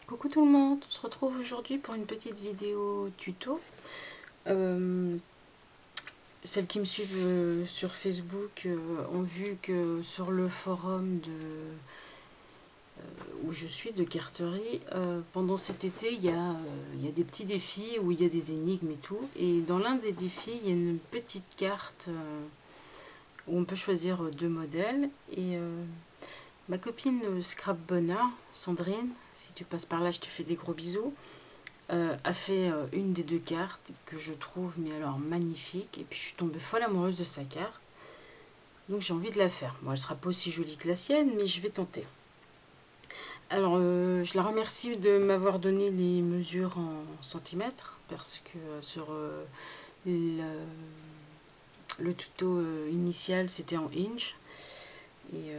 Coucou tout le monde, on se retrouve aujourd'hui pour une petite vidéo tuto. Celles qui me suivent sur Facebook ont vu que sur le forum où je suis de carterie, pendant cet été il y a des petits défis où il y a des énigmes et tout. Et dans l'un des défis il y a une petite carte où on peut choisir deux modèles. Et ma copine Scrap Bonheur, Sandrine, si tu passes par là je te fais des gros bisous, a fait une des deux cartes que je trouve mais alors magnifique, et puis je suis tombée folle amoureuse de sa carte, donc j'ai envie de la faire. Bon, elle sera pas aussi jolie que la sienne, mais je vais tenter. Alors je la remercie de m'avoir donné les mesures en centimètres, parce que sur le tuto initial c'était en inch, et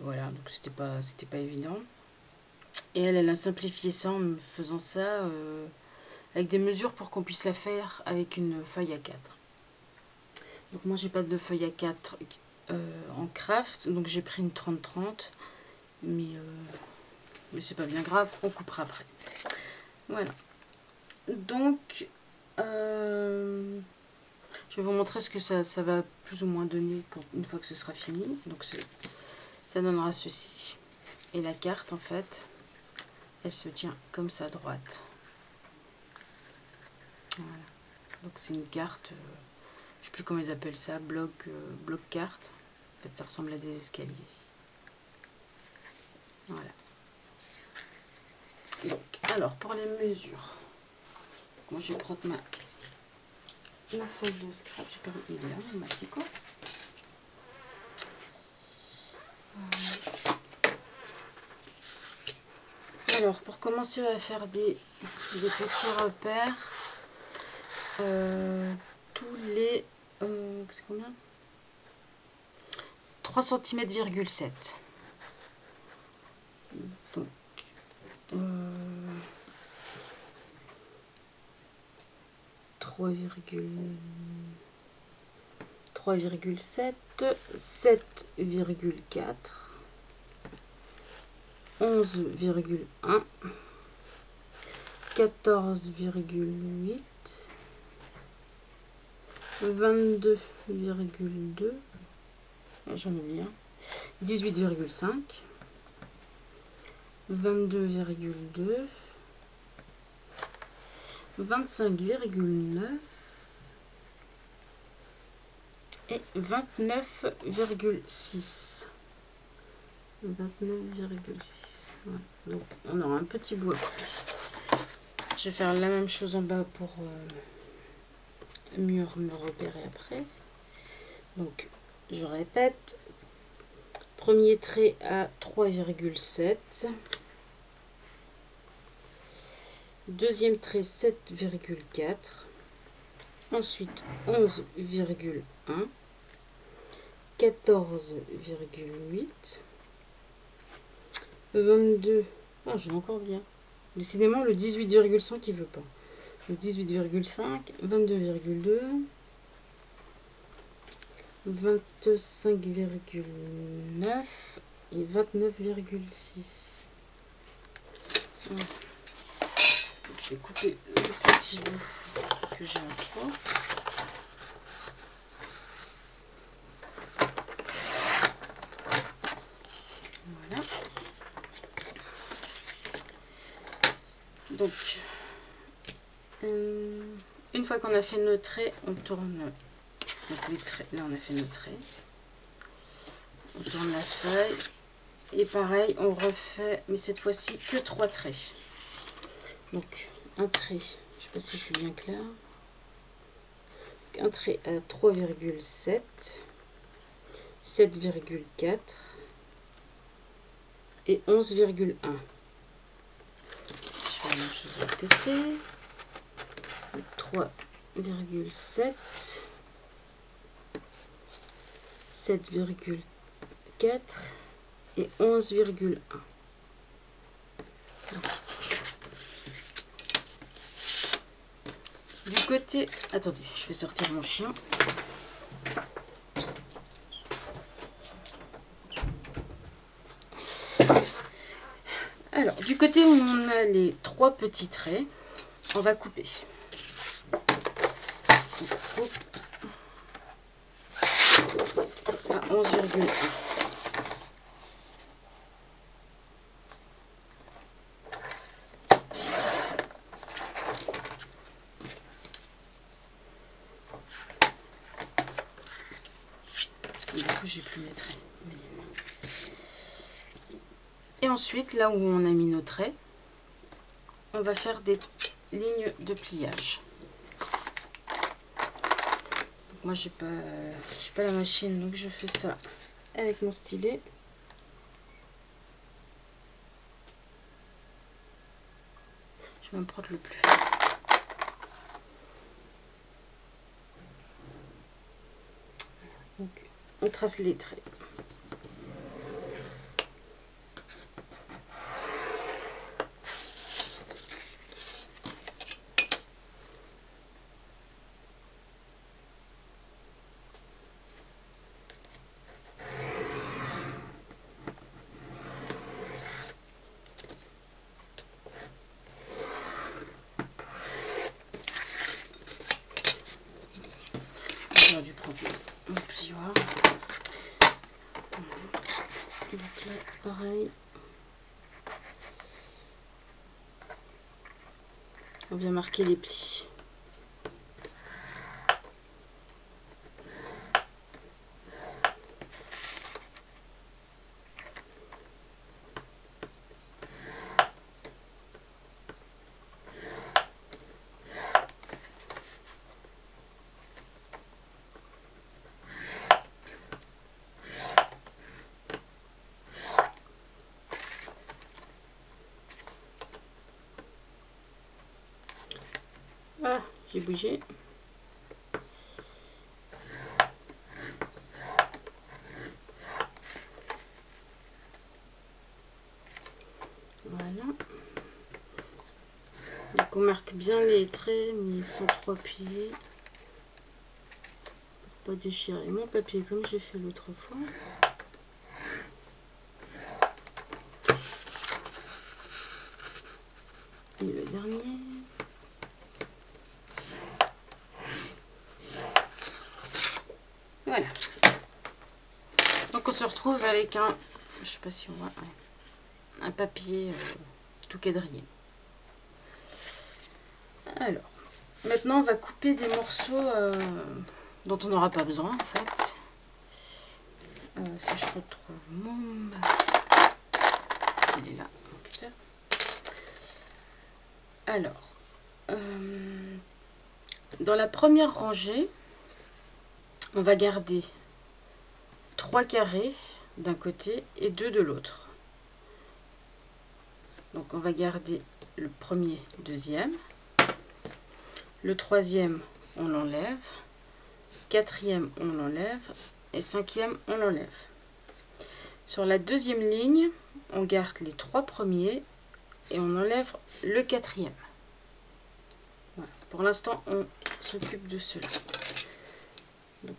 voilà, donc c'était pas évident. Et elle a simplifié ça en me faisant ça avec des mesures pour qu'on puisse la faire avec une feuille A4. Donc moi j'ai pas de feuille A4 en craft, donc j'ai pris une 30-30, mais c'est pas bien grave, on coupera après. Voilà. Donc je vais vous montrer ce que ça va plus ou moins donner une fois que ce sera fini. Donc ça donnera ceci. Et la carte en fait, elle se tient comme ça droite. Voilà. Donc c'est une carte, je sais plus comment ils appellent ça, bloc carte. En fait ça ressemble à des escaliers. Voilà. Donc, alors pour les mesures, moi je vais prendre ma feuille de scrap, j'ai perdu, il est là, mon massicot. Alors pour commencer on va faire des petits repères. Tous les c'est combien, 3 cm,7. Donc 3,7, 7,4, 11,1, 14,8, 22,2, j'en oublie un, 18,5, 22,2, 25,9 et 29,6. 29,6. Voilà. Donc on aura un petit bout après. Je vais faire la même chose en bas pour mieux me repérer après. Donc je répète, premier trait à 3,7, deuxième trait 7,4, ensuite 11,1, 14,8, 22, ah j'ai encore bien, décidément le 18,5 il veut pas, donc 18,5, 22,2, 25,9 et 29,6. Voilà. Je vais couper le petit bout que j'ai en trop. Voilà. Donc, une fois qu'on a fait nos traits, on tourne. Donc les traits, là on a fait nos traits. On tourne la feuille. Et pareil, on refait, mais cette fois-ci que 3 traits. Donc, un trait, je sais pas si je suis bien claire. Un trait à 3,7, 7,4 et 11,1. Je fais la même chose de l'autre côté. 3,7, 7,4 et 11,1. Du côté, attendez, je vais sortir mon chien. Alors, du côté où on a les 3 petits traits, on va couper. On coupe à 11,1. Du coup, j'ai plus mes traits. Et ensuite, là où on a mis nos traits, on va faire des lignes de pliage. Donc moi, j'ai pas la machine, donc je fais ça avec mon stylet. Je vais me prendre le plus fin. Donc, on trace les traits. J'aurais dû prendre mon plioir. Donc là, pareil. On vient marquer les plis. Ah, j'ai bougé. Voilà. Donc on marque bien les traits, mais sans trop appuyer. Pour pas déchirer mon papier comme j'ai fait l'autre fois. Et le dernier. Voilà. Donc on se retrouve avec un, je sais pas si on voit, un papier tout quadrillé. Alors, maintenant on va couper des morceaux dont on n'aura pas besoin en fait. Si je retrouve mon... Il est là. Alors, dans la première rangée, on va garder 3 carrés d'un côté et 2 de l'autre. Donc on va garder le premier, deuxième. Le troisième, on l'enlève. Quatrième, on l'enlève. Et cinquième, on l'enlève. Sur la deuxième ligne, on garde les 3 premiers et on enlève le quatrième. Voilà. Pour l'instant, on s'occupe de cela. Donc,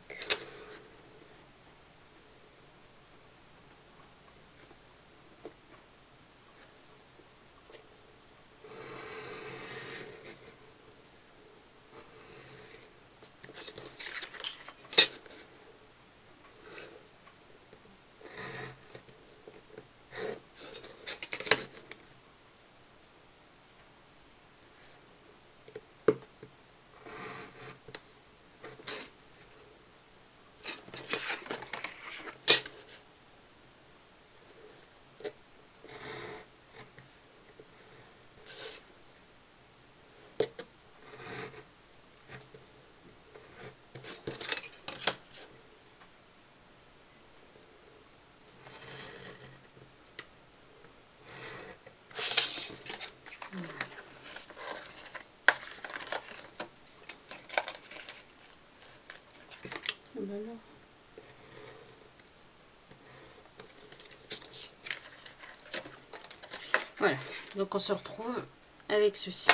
voilà, donc on se retrouve avec ceci.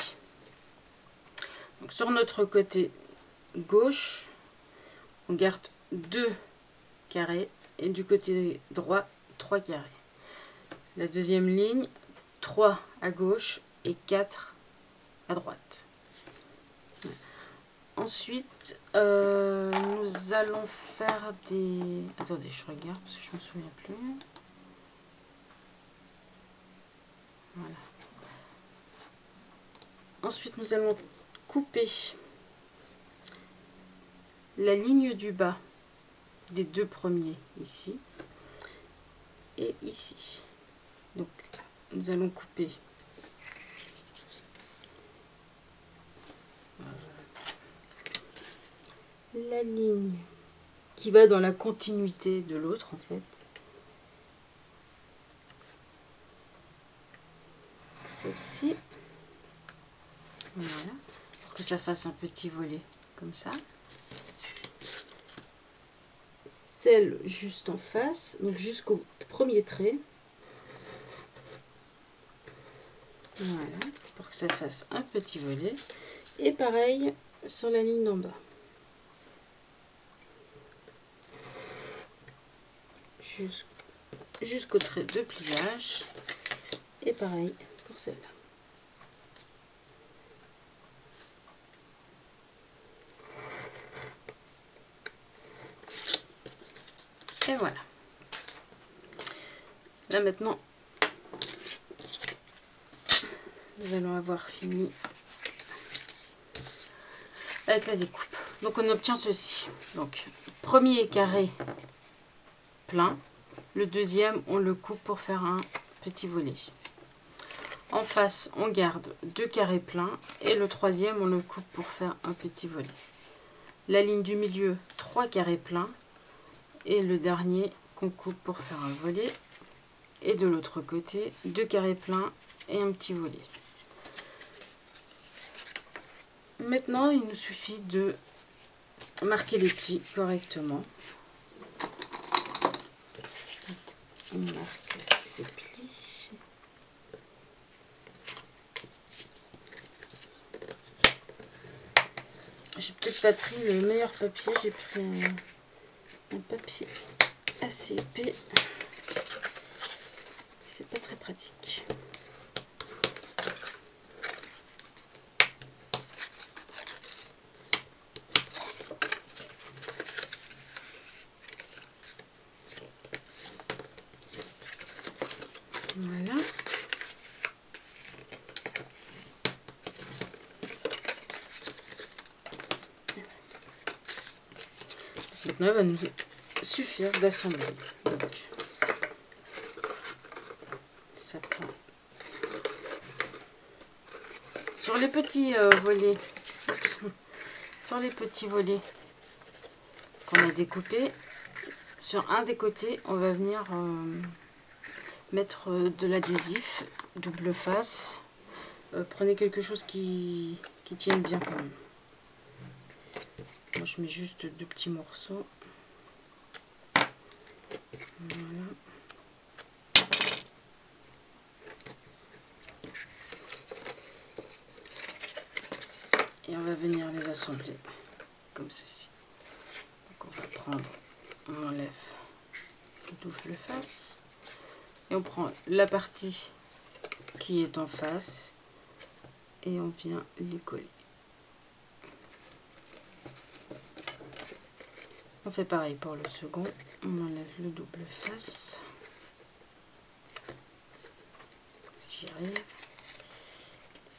Donc sur notre côté gauche, on garde 2 carrés et du côté droit 3 carrés. La deuxième ligne, 3 à gauche et 4 à droite. Voilà. Ensuite, nous allons faire des... Attendez, je regarde parce que je ne me souviens plus. Voilà. Ensuite, nous allons couper la ligne du bas des deux premiers ici et ici. Donc, nous allons couper la ligne qui va dans la continuité de l'autre en fait. Celle-ci. Voilà. Pour que ça fasse un petit volet comme ça. Celle juste en face, donc jusqu'au premier trait. Voilà. Pour que ça fasse un petit volet. Et pareil sur la ligne d'en bas. Jusqu'au trait de pliage. Et pareil pour celle-là. Et voilà. Là maintenant, nous allons avoir fini avec la découpe. Donc on obtient ceci. Donc premier carré plein. Le deuxième, on le coupe pour faire un petit volet. En face, on garde 2 carrés pleins. Et le troisième, on le coupe pour faire un petit volet. La ligne du milieu, 3 carrés pleins. Et le dernier qu'on coupe pour faire un volet. Et de l'autre côté, 2 carrés pleins et un petit volet. Maintenant, il nous suffit de marquer les plis correctement. On marque ces plis. J'ai peut-être pas pris le meilleur papier, j'ai pris un papier assez épais. C'est pas très pratique. Voilà. Maintenant, il va nous suffire d'assembler. Donc, ça prend. Sur les petits volets, sur les petits volets qu'on a découpés, sur un des côtés, on va venir mettre de l'adhésif double face. Prenez quelque chose qui tienne bien quand même. Moi je mets juste 2 petits morceaux. Voilà. Et on va venir les assembler comme ceci. Donc on va prendre, on enlève le double face. Et on prend la partie qui est en face et on vient les coller. On fait pareil pour le second. On enlève le double face. J'y arrive.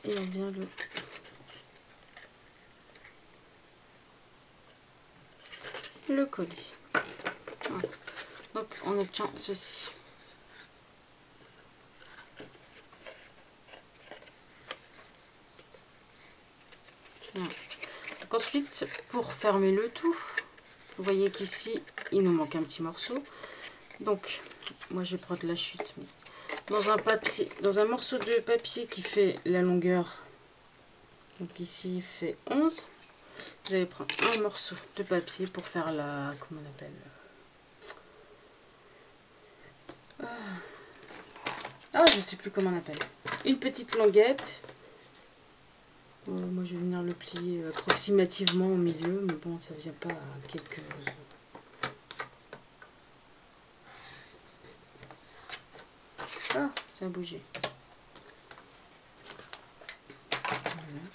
Et on vient le coller. Voilà. Donc on obtient ceci. Voilà. Donc ensuite, pour fermer le tout, vous voyez qu'ici il nous manque un petit morceau. Donc moi je vais prendre la chute, mais dans un papier, dans un morceau de papier qui fait la longueur, donc ici il fait 11, vous allez prendre un morceau de papier pour faire la, comment on appelle, je sais plus comment on appelle, une petite languette. Moi je vais venir le plier approximativement au milieu, mais bon, ça vient pas à quelques... Ah, ça a bougé. Voilà.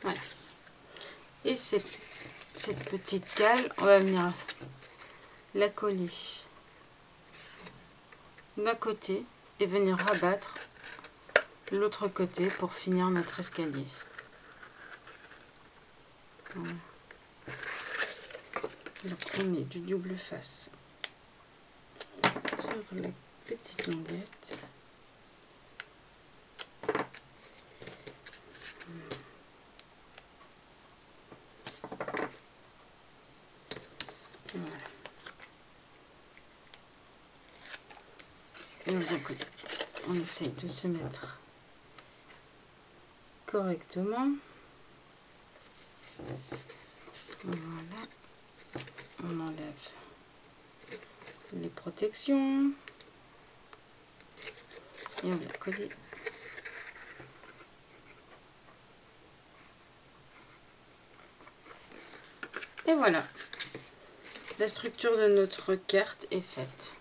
Voilà. Et cette petite cale, on va venir la coller d'un côté et venir rabattre l'autre côté pour finir notre escalier. Voilà. Donc on met du double face sur la petite languette. Voilà. Et on vient coller. On essaye de se mettre correctement. Voilà. On enlève les protections. Et on vient coller. Et voilà. La structure de notre carte est faite.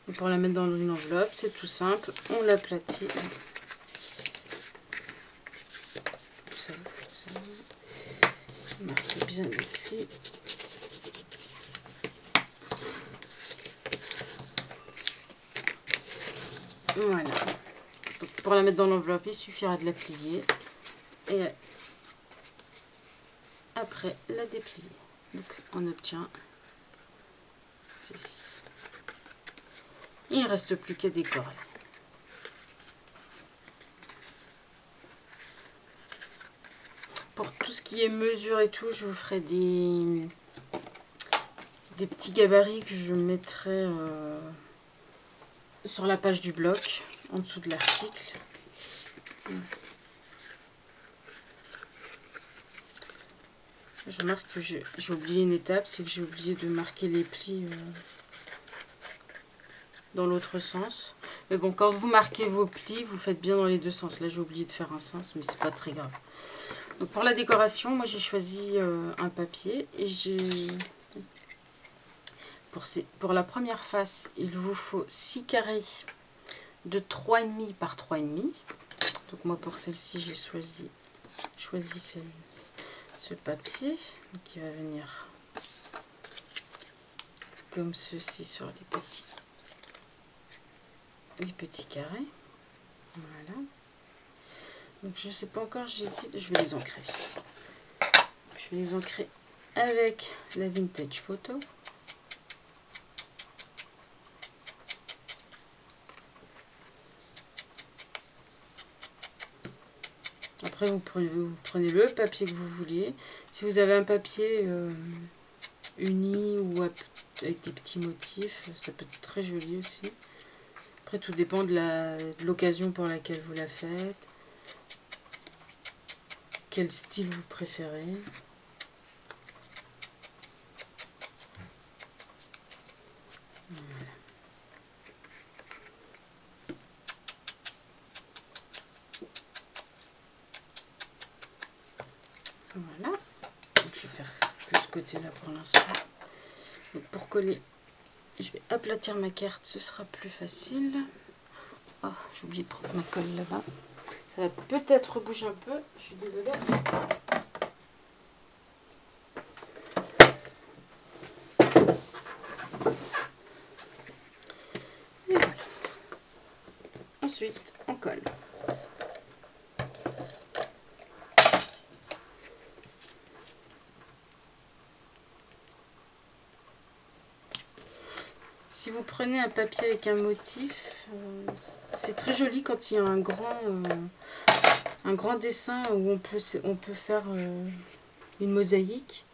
Et pour la mettre dans une enveloppe, c'est tout simple. On l'aplatit. Ça marque bien les plis. Voilà. Donc, pour la mettre dans l'enveloppe, il suffira de la plier. Et après, la déplier. Donc, on obtient ceci. Il ne reste plus qu'à décorer. Pour tout ce qui est mesure et tout, je vous ferai des petits gabarits que je mettrai sur la page du blog, en dessous de l'article. Je remarque que j'ai oublié une étape, c'est que j'ai oublié de marquer les plis dans l'autre sens. Mais bon, quand vous marquez vos plis, vous faites bien dans les deux sens. Là, j'ai oublié de faire un sens, mais c'est pas très grave. Donc pour la décoration, moi j'ai choisi un papier et j'ai... Pour la première face, il vous faut 6 carrés de 3,5 par 3,5. Donc moi pour celle-ci, j'ai choisi ce papier. Donc il va venir comme ceci sur les petits carrés. Voilà. Donc je sais pas encore, j'hésite, je vais les ancrer. Je vais les ancrer avec la Vintage Photo. Après vous prenez le papier que vous voulez. Si vous avez un papier uni ou avec des petits motifs, ça peut être très joli aussi. Après tout dépend de l'occasion pour laquelle vous la faites. Quel style vous préférez. Voilà. Donc, je vais faire que ce côté-là pour l'instant. Pour coller, je vais aplatir ma carte, ce sera plus facile. Oh, j'ai oublié de prendre ma colle là-bas. Ça va peut-être bouger un peu, je suis désolée. Et voilà. Ensuite, on colle. Si vous prenez un papier avec un motif, c'est très joli quand il y a un grand dessin où on peut faire une mosaïque.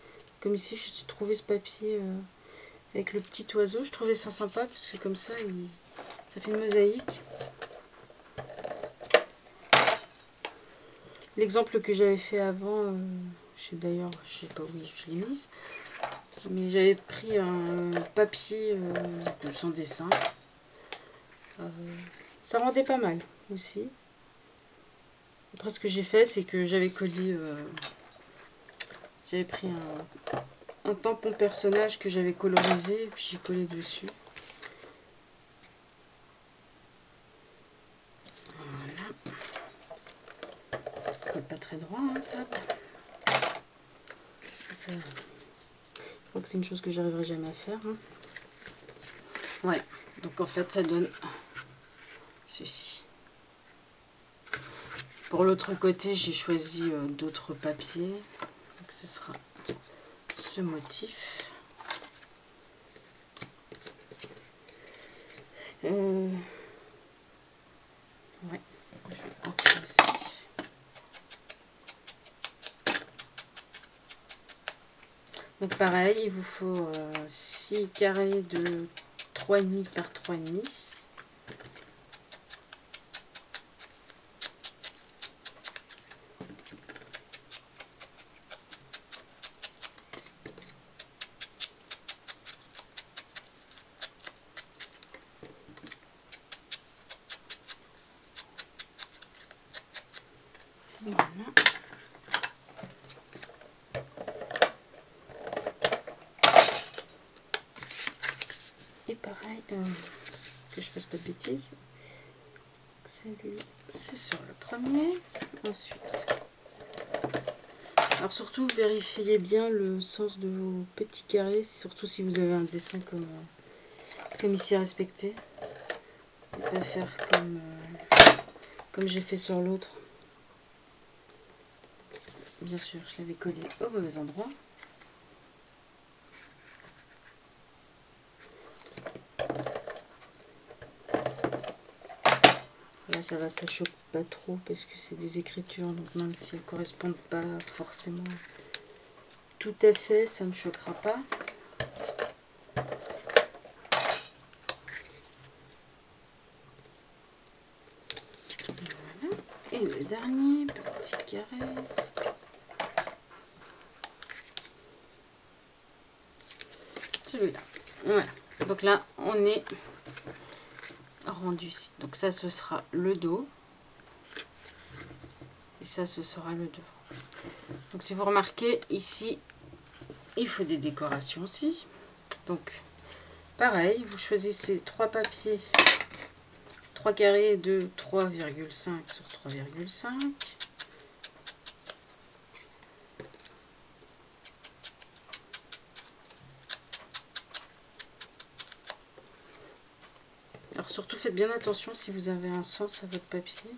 Comme ici, j'ai trouvé ce papier avec le petit oiseau. Je trouvais ça sympa parce que comme ça, ça fait une mosaïque. L'exemple que j'avais fait avant, d'ailleurs, je sais pas où je l'ai mise. Mais j'avais pris un papier sans dessin. Ça rendait pas mal aussi. Après ce que j'ai fait, c'est que j'avais collé J'avais pris un tampon personnage que j'avais colorisé et puis j'ai collé dessus. Voilà. Colle pas très droit, hein, ça. Je crois que c'est une chose que j'arriverai jamais à faire. Hein. Voilà. Donc en fait, ça donne ceci. Pour l'autre côté, j'ai choisi d'autres papiers. Donc ce sera ce motif. Ouais, je vais entrer aussi. Donc pareil, il vous faut 6 carrés de 3,5 par 3,5. Voilà. Et pareil, que je fasse pas de bêtises. Celui, c'est sur le premier. Ensuite, alors surtout vérifiez bien le sens de vos petits carrés, surtout si vous avez un dessin comme ici à respecter. Ne pas faire comme j'ai fait sur l'autre. Bien sûr, je l'avais collé au mauvais endroit. Là, ça va, ça choque pas trop parce que c'est des écritures, donc même si elles ne correspondent pas forcément tout à fait, ça ne choquera pas. Voilà. Et le dernier petit carré. Celui-là. Voilà. Donc là, on est rendu ici. Donc ça, ce sera le dos. Et ça, ce sera le devant. Donc si vous remarquez, ici, il faut des décorations aussi. Donc, pareil, vous choisissez 3 papiers, 3 carrés de 3,5 sur 3,5. Alors surtout faites bien attention si vous avez un sens à votre papier.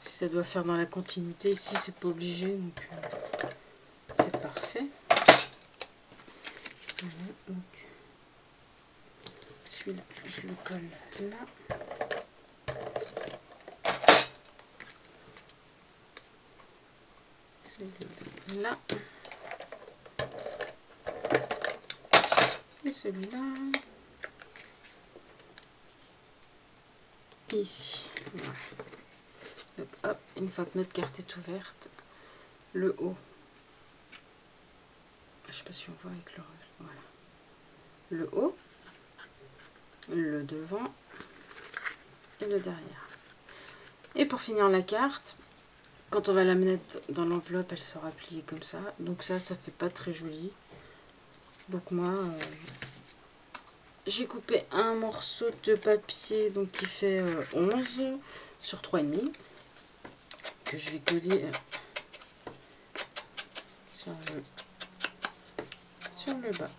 Si ça doit faire dans la continuité, ici c'est pas obligé, donc c'est parfait. Voilà, donc celui-là, je le colle là. Celui-là. Et celui-là. Et ici. Voilà. Donc hop, une fois que notre carte est ouverte, le haut. Je sais pas si on voit avec le voilà. Le haut, le devant et le derrière. Et pour finir la carte, quand on va la mettre dans l'enveloppe, elle sera pliée comme ça. Donc ça fait pas très joli. Donc moi, j'ai coupé un morceau de papier donc qui fait 11 sur 3,5 que je vais coller sur le bas.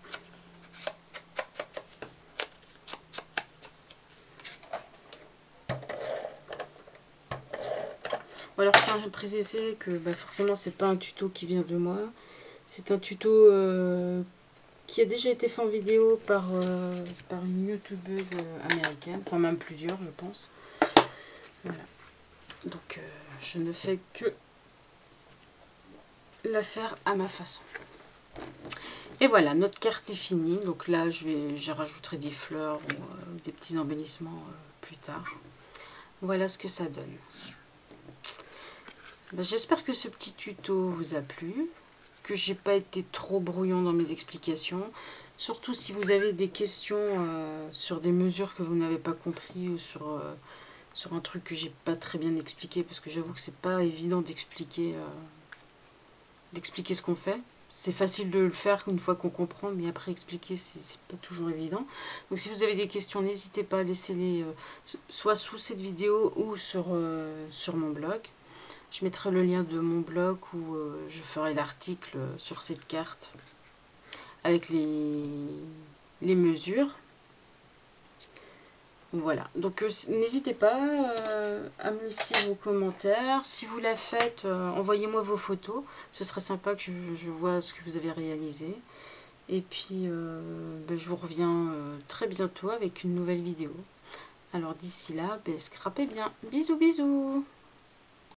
Alors je tiens à préciser que forcément c'est pas un tuto qui vient de moi, c'est un tuto qui a déjà été fait en vidéo par une youtubeuse américaine, enfin même plusieurs je pense. Voilà. Donc je ne fais que la faire à ma façon. Et voilà, notre carte est finie. Donc là je rajouterai des fleurs ou des petits embellissements plus tard. Voilà ce que ça donne. J'espère que ce petit tuto vous a plu, que j'ai pas été trop brouillon dans mes explications. Surtout si vous avez des questions sur des mesures que vous n'avez pas compris ou sur sur un truc que j'ai pas très bien expliqué, parce que j'avoue que c'est pas évident d'expliquer ce qu'on fait. C'est facile de le faire une fois qu'on comprend, mais après expliquer, c'est pas toujours évident. Donc si vous avez des questions, n'hésitez pas à laisser-les soit sous cette vidéo ou sur mon blog. Je mettrai le lien de mon blog où je ferai l'article sur cette carte avec les mesures. Voilà, donc n'hésitez pas à me laisser vos commentaires. Si vous la faites, envoyez-moi vos photos. Ce serait sympa que je vois ce que vous avez réalisé. Et puis, ben, je vous reviens très bientôt avec une nouvelle vidéo. Alors d'ici là, ben, scrapez bien. Bisous, bisous!